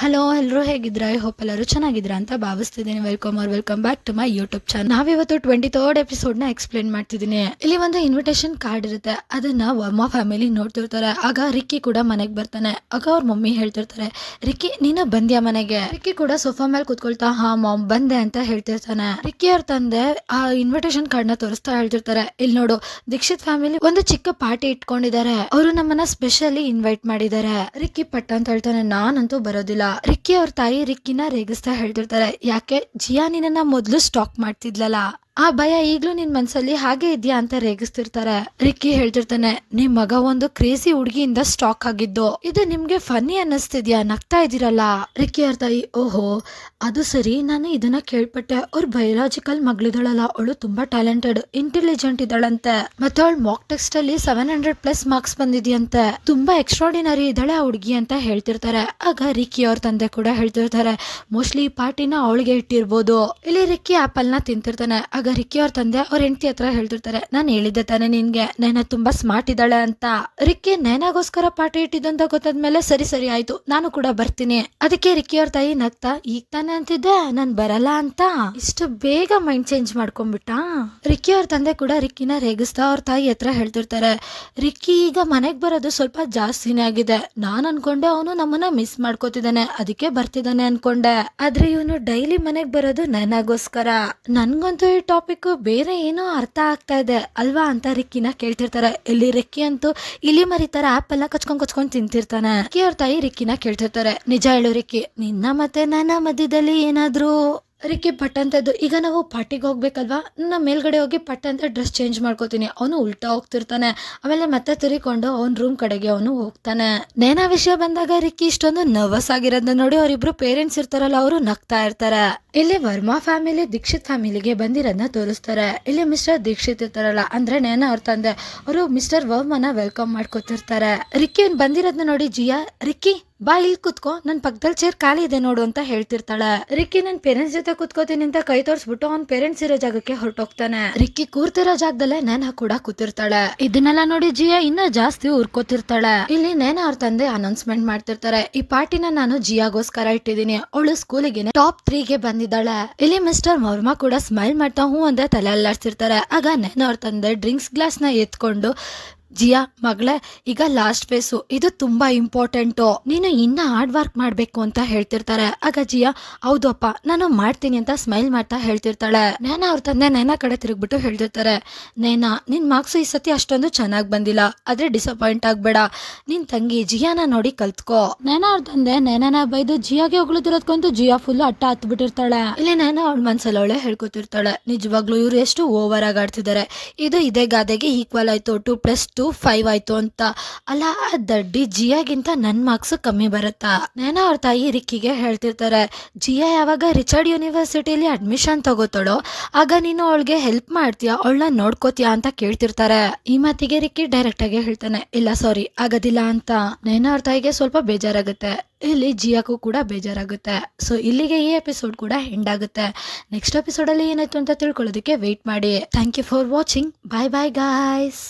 Hello ಎಲ್ಲರೂ ಹೇಗಿದ್ರ? I hope ಎಲ್ಲರೂ ಚೆನ್ನಾಗಿದ್ರ ಅಂತ ಭಾವಿಸ್ತಿದ್ದೀನಿ. Welcome back to my YouTube channel. ನಾವಿವತ್ತು 23rd ಎಪಿಸೋಡ್ನ ಎಕ್ಸ್ಪ್ಲೇನ್ ಮಾಡ್ತಿದ್ದೀನಿ. ಇಲ್ಲಿ ಒಂದು ಇನ್ವಿಟೇಷನ್ ಕಾರ್ಡ್ ಇರುತ್ತೆ, ಅದನ್ನ ವರ್ಮಾ ಫ್ಯಾಮಿಲಿ ನೋಡ್ತಿರ್ತಾರೆ. ಆಗ ರಿಕ್ಕಿ ಕೂಡ ಮನೆಗೆ ಬರ್ತಾನೆ. ಆಗ ಅವ್ರ ಮಮ್ಮಿ ಹೇಳ್ತಿರ್ತಾರೆ, ರಿಕ್ಕಿ ನೀನು ಬಂದ್ಯಾ ಮನೆಗೆ? ರಿಕ್ಕಿ ಕೂಡ ಸೋಫಾ ಮೇಲೆ ಕೂತ್ಕೊಳ್ತಾ ಹಾ ಮಾಮ್ ಬಂದೆ ಅಂತ ಹೇಳ್ತಿರ್ತಾನೆ. ರಿಕ್ಕಿ ಅವ್ರ ತಂದೆ ಆ ಇನ್ವಿಟೇಷನ್ ಕಾರ್ಡ್ ನ ತೋರಿಸ್ತಾ ಹೇಳ್ತಿರ್ತಾರೆ, ಇಲ್ಲಿ ನೋಡು ದೀಕ್ಷಿತ್ ಫ್ಯಾಮಿಲಿ ಒಂದು ಚಿಕ್ಕ ಪಾರ್ಟಿ ಇಟ್ಕೊಂಡಿದ್ದಾರೆ, ಅವರು ನಮ್ಮನ್ನ ಸ್ಪೆಷಲಿ ಇನ್ವೈಟ್ ಮಾಡಿದ್ದಾರೆ. ರಿಕ್ಕಿ ಪಟ್ಟ ಅಂತ ಹೇಳ್ತಾನೆ, ನಾನಂತೂ ಬರೋದಿಲ್ಲ. ರಿಕ್ಕಿ ಅವ್ರ ತಾಯಿ ರಿಕ್ಕಿನ ರೇಗಿಸ್ತಾ ಹೇಳ್ತಿರ್ತಾರೆ, ಯಾಕೆ ಜಿಯಾ ನಿನ್ನ ಮೊದ್ಲು ಸ್ಟಾಕ್ ಮಾಡ್ತಿದ್ಲಲ್ಲ, ಆ ಭಯ ಈಗ್ಲೂ ನಿನ್ ಮನ್ಸಲ್ಲಿ ಹಾಗೆ ಇದ್ಯಾ ಅಂತ ರೇಗಿಸ್ತಿರ್ತಾರೆ. ರಿಕ್ಕಿ ಹೇಳ್ತಿರ್ತಾನೆ, ನಿಮ್ ಮಗ ಒಂದು ಕ್ರೇಜಿ ಹುಡುಗಿಯಿಂದ ಸ್ಟಾಕ್ ಆಗಿದ್ದು, ಇದು ನಿಮ್ಗೆ ಫನ್ನಿ ಅನ್ನಿಸ್ತಿದ್ಯಾ, ನಗ್ತಾ ಇದೀರಲ್ಲ. ರಿಕ್ಕಿ ಅವ್ರ ತಾಯಿ, ಓಹೋ ಅದು ಸರಿ, ನಾನು ಇದನ್ನ ಕೇಳ್ಪಟ್ಟೆ, ಅವ್ರ ಬಯೋಲಾಜಿಕಲ್ ಮಗಳಿದಳಲ್ಲ, ಅವಳು ತುಂಬಾ ಟ್ಯಾಲೆಂಟೆಡ್ ಇಂಟೆಲಿಜೆಂಟ್ ಇದ್ದಾಳಂತೆ, ಮತ್ತೆ ಅವಳು ಮಾಕ್ ಟೆಸ್ಟ್ ಅಲ್ಲಿ 700+ ಮಾರ್ಕ್ಸ್ ಬಂದಿದ್ಯಂತೆ, ತುಂಬಾ ಎಕ್ಸ್ಟ್ರಾಡಿನರಿ ಇದ್ದಾಳೆ ಆ ಹುಡುಗಿ ಅಂತ ಹೇಳ್ತಿರ್ತಾರೆ. ಆಗ ರಿಕ್ಕಿ ಅವ್ರ ತಂದೆ ಕೂಡ ಹೇಳ್ತಿರ್ತಾರೆ, ಮೋಸ್ಟ್ಲಿ ಈ ಪಾರ್ಟಿನ ಅವಳಿಗೆ ಇಟ್ಟಿರ್ಬೋದು. ಇಲ್ಲಿ ರಿಕ್ಕಿ ಆಪಲ್ ನ ತಿಂತಿರ್ತಾನೆ. ಆಗ ರಿಕ್ಕಿ ಅವ್ರ ತಂದೆ ಅವ್ರ ಹೆಂಡತಿ ಹತ್ರ ಹೇಳ್ತಿರ್ತಾರೆ, ನಾನು ಹೇಳಿದ್ದೆ ತಾನೆ ನಿನ್ಗೆ ನೈನಾ ತುಂಬಾ ಸ್ಮಾರ್ಟ್ ಇದ್ದಾಳೆ ಅಂತ. ರಿಕ್ಕಿ ನೈನಾಗೋಸ್ಕರ ಪಾರ್ಟಿ ಇಟ್ಟಿದ್ದಂತ ಗೊತ್ತಾದ್ಮೇಲೆ ಸರಿ ಆಯ್ತು ನಾನು ಕೂಡ ಬರ್ತೀನಿ. ಅದಕ್ಕೆ ರಿಕ್ಕಿ ಅವ್ರ ತಾಯಿ ನಗ್ತಾ, ಈಗ ತಾನೆ ಅಂತಿದ್ದೆ ನಾನ್ ಬರಲ್ಲ ಅಂತ, ಇಷ್ಟು ಬೇಗ ಮೈಂಡ್ ಚೇಂಜ್ ಮಾಡ್ಕೊಂಡ್ಬಿಟ್ಟ. ರಿಕ್ಕಿ ಅವ್ರ ತಂದೆ ಕೂಡ ರಿಕ್ಕಿನ ರೇಗಿಸ್ತಾ ಅವ್ರ ತಾಯಿ ಹತ್ರ ಹೇಳ್ತಿರ್ತಾರೆ, ರಿಕ್ಕಿ ಈಗ ಮನೆಗ್ ಬರೋದು ಸ್ವಲ್ಪ ಜಾಸ್ತಿನೇ ಆಗಿದೆ, ನಾನ್ ಅನ್ಕೊಂಡೆ ಅವನು ನಮ್ಮನ್ನ ಮಿಸ್ ಮಾಡ್ಕೋತಿದ್ದಾನೆ ಅದಕ್ಕೆ ಬರ್ತಿದ್ದಾನೆ ಅನ್ಕೊಂಡೆ, ಆದ್ರೆ ಇವನು ಡೈಲಿ ಮನೆಗ್ ಬರೋದು ನೈನಾಗೋಸ್ಕರ. ನನ್ಗಂತೂ ಈ ಟಾಪಿಕ್ ಬೇರೆ ಏನೋ ಅರ್ಥ ಆಗ್ತಾ ಇದೆ ಅಲ್ವಾ ಅಂತ ರಿಕ್ಕಿನ ಕೇಳ್ತಿರ್ತಾರೆ. ಇಲ್ಲಿ ರಿಕ್ಕಿ ಅಂತೂ ಇಲಿ ಮರಿತರ ಆಪ್ ಎಲ್ಲ ಕಚ್ಕೊಂಡ್ ತಿಂತಿರ್ತಾನೆ. ರಿಕ್ಕಿ ಅವ್ರ ತಾಯಿ ರಿಕ್ಕಿನ ಕೇಳ್ತಿರ್ತಾರೆ, ನಿಜ ಹೇಳು ರಿಕ್ಕಿ, ನಿನ್ನ ಮತ್ತೆ ನನ್ನ ಮಧ್ಯದಲ್ಲಿ ಏನಾದ್ರು? ರಿಕ್ಕಿ ಪಟ್ ಅಂತದ್ದು, ಈಗ ನಾವು ಪಾರ್ಟಿಗೆ ಹೋಗ್ಬೇಕಲ್ವಾ, ನನ್ನ ಮೇಲ್ಗಡೆ ಹೋಗಿ ಪಟ್ ಅಂತ ಡ್ರೆಸ್ ಚೇಂಜ್ ಮಾಡ್ಕೋತೀನಿ. ಅವನು ಉಲ್ಟಾ ಹೋಗ್ತಿರ್ತಾನೆ, ಆಮೇಲೆ ಮತ್ತೆ ತಿರುಗಿಕೊಂಡು ಅವನ್ ರೂಮ್ ಕಡೆಗೆ ಅವನು ಹೋಗ್ತಾನೆ. ನೇನಾ ವಿಷಯ ಬಂದಾಗ ರಿಕ್ಕಿ ಇಷ್ಟೊಂದು ನರ್ವಸ್ ಆಗಿರೋದನ್ನ ನೋಡಿ ಅವರಿಬ್ರು ಪೇರೆಂಟ್ಸ್ ಇರ್ತಾರಲ್ಲ ಅವರು ನಗ್ತಾ ಇರ್ತಾರೆ. ಇಲ್ಲಿ ವರ್ಮಾ ಫ್ಯಾಮಿಲಿ ದೀಕ್ಷಿತ್ ಫ್ಯಾಮಿಲಿಗೆ ಬಂದಿರೋದನ್ನ ತೋರಿಸ್ತಾರೆ. ಇಲ್ಲಿ ಮಿಸ್ಟರ್ ದೀಕ್ಷಿತ್ ಇರ್ತಾರಲ್ಲ ಅಂದ್ರೆ ನೇನಾ ಅವ್ರ ತಂದೆ, ಅವರು ಮಿಸ್ಟರ್ ವರ್ಮನ ವೆಲ್ಕಮ್ ಮಾಡ್ಕೊತಿರ್ತಾರೆ. ರಿಕ್ಕಿ ಬಂದಿರೋದನ್ನ ನೋಡಿ ಜಿಯಾ, ರಿಕ್ಕಿ ಬಾ ಇಲ್ಲಿ ಕುತ್ಕೋ, ನನ್ ಪಕ್ಕದಲ್ಲಿ ಚೇರ್ ಖಾಲಿ ಇದೆ ನೋಡು ಅಂತ ಹೇಳ್ತಿರ್ತಾಳೆ. ರಿಕ್ಕಿ ನನ್ ಪೇರೆಂಟ್ಸ್ ಜೊತೆ ಕುತ್ಕೋತೀನಿ ಅಂತ ಕೈ ತೋರ್ಸ್ಬಿಟ್ಟು ಅವ್ನ್ ಪೇರೆಂಟ್ಸ್ ಇರೋ ಜಾಗಕ್ಕೆ ಹೊರಟೋಗ್ತಾನೆ. ರಿಕ್ಕಿ ಕೂರ್ತಿರೋ ಜಾಗದಲ್ಲೇ ನೇನಾ ಕೂಡ ಕೂತಿರ್ತಾಳೆ. ಇದನ್ನೆಲ್ಲ ನೋಡಿ ಜಿಯಾ ಇನ್ನ ಜಾಸ್ತಿ ಉರ್ಕೋತಿರ್ತಾಳೆ. ಇಲ್ಲಿ ನೇನಾ ಅವ್ರ ತಂದೆ ಅನೌನ್ಸ್ಮೆಂಟ್ ಮಾಡ್ತಿರ್ತಾರೆ, ಈ ಪಾರ್ಟಿನ ನಾನು ಜಿಯಾಗೋಸ್ಕರ ಇಟ್ಟಿದ್ದೀನಿ, ಅವಳು ಸ್ಕೂಲಿಗೆ ಟಾಪ್ 3ಗೆ ಬಂದಿದ್ದಾಳೆ. ಇಲ್ಲಿ ಮಿಸ್ಟರ್ ವರ್ಮಾ ಕೂಡ ಸ್ಮೈಲ್ ಮಾಡ್ತಾ ಹೂ ಅಂತ ತಲೆ ಅಲ್ಲಾಡ್ತಿರ್ತಾರೆ. ಆಗ ನೇನಾ ಅವ್ರ ತಂದೆ ಡ್ರಿಂಕ್ಸ್ ಗ್ಲಾಸ್ ನ ಎತ್ಕೊಂಡು, ಜಿಯಾ ಮಗಳೇ ಈಗ ಲಾಸ್ಟ್ ಫೇಸು, ಇದು ತುಂಬಾ ಇಂಪಾರ್ಟೆಂಟು, ನೀನು ಇನ್ನ ಹಾರ್ಡ್ ವರ್ಕ್ ಮಾಡ್ಬೇಕು ಅಂತ ಹೇಳ್ತಿರ್ತಾರೆ. ಆಗ ಜಿಯಾ, ಹೌದು ಅಪ್ಪ ನಾನು ಮಾಡ್ತೀನಿ ಅಂತ ಸ್ಮೈಲ್ ಮಾಡ್ತಾ ಹೇಳ್ತಿರ್ತಾಳೆ. ನೇನಾ ಅವ್ರ ತಂದೆ ನೇನಾ ಕಡೆ ತಿರುಗ್ಬಿಟ್ಟು ಹೇಳ್ತಿರ್ತಾರೆ, ನೇನಾ ನಿನ್ ಮಾರ್ಕ್ಸ್ ಈ ಸತಿ ಅಷ್ಟೊಂದು ಚೆನ್ನಾಗ್ ಬಂದಿಲ್ಲ, ಆದ್ರೆ ಡಿಸಪಾಯಿಂಟ್ ಆಗ್ಬೇಡ, ನಿನ್ ತಂಗಿ ಜಿಯಾನ ನೋಡಿ ಕಲ್ತ್ಕೋ. ನೇನಾ ಅವ್ರ ತಂದೆ ನೇನಾನ ಬೈದು ಜಿಯಾಗೆ ಹೊಗಳದಿರೋದ್ಕಂತೂ ಜಿಯಾ ಫುಲ್ ಅಟ್ಟ ಹತ್ಬಿಟ್ಟಿರ್ತಾಳೆ. ಇಲ್ಲಿ ನೇನಾ ಅವಳ ಮನ್ಸಲ್ಲಿ ಅವಳೆ ಹೇಳ್ಕೊತಿರ್ತಾಳೆ, ನಿಜವಾಗ್ಲೂ ಇವ್ರು ಎಷ್ಟು ಓವರ್ ಆಗಿ ಆಡ್ತಿದ್ದಾರೆ, ಇದು ಇದೇ ಗಾದೆಗೆ ಈಕ್ವಲ್ ಆಯ್ತು, 2+2 5 ಆಯ್ತು ಅಂತ. ಅಲ್ಲ ಆ ದಡ್ಡಿ ಜಿಯಾಗಿಂತ ನನ್ ಮಾರ್ಕ್ಸ್ ಕಮ್ಮಿ ಬರುತ್ತಾ? ನೇನಾ ಅವ್ರ ತಾಯಿ ರಿಕ್ಕಿಗೆ ಹೇಳ್ತಿರ್ತಾರೆ, ಜಿಯಾ ಯಾವಾಗ ರಿಚರ್ಡ್ ಯೂನಿವರ್ಸಿಟಿಲಿ ಅಡ್ಮಿಷನ್ ತಗೋತಾಳೋ ಆಗ ನೀನು ಅವಳಿಗೆ ಹೆಲ್ಪ್ ಮಾಡ್ತೀಯಾ, ಅವಳನ್ನ ನೋಡ್ಕೋತೀಯಾ ಅಂತ ಕೇಳ್ತಿರ್ತಾರೆ. ಈ ಮಾತಿಗೆ ರಿಕ್ಕಿ ಡೈರೆಕ್ಟ್ ಆಗಿ ಹೇಳ್ತಾನೆ, ಇಲ್ಲ ಸಾರಿ ಆಗೋದಿಲ್ಲ ಅಂತ. ನೇನಾ ಅವ್ರ ತಾಯಿಗೆ ಸ್ವಲ್ಪ ಬೇಜಾರಾಗುತ್ತೆ. ಇಲ್ಲಿ ಜಿಯಾಗೂ ಕೂಡ ಬೇಜಾರಾಗುತ್ತೆ. ಸೊ ಇಲ್ಲಿಗೆ ಈ ಎಪಿಸೋಡ್ ಕೂಡ ಎಂಡ್ ಆಗುತ್ತೆ. ನೆಕ್ಸ್ಟ್ ಎಪಿಸೋಡ್ ಅಲ್ಲಿ ಏನಾಯ್ತು ಅಂತ ತಿಳ್ಕೊಳ್ಳೋದಕ್ಕೆ ವೇಟ್ ಮಾಡಿ. Thank you for watching. Bye guys.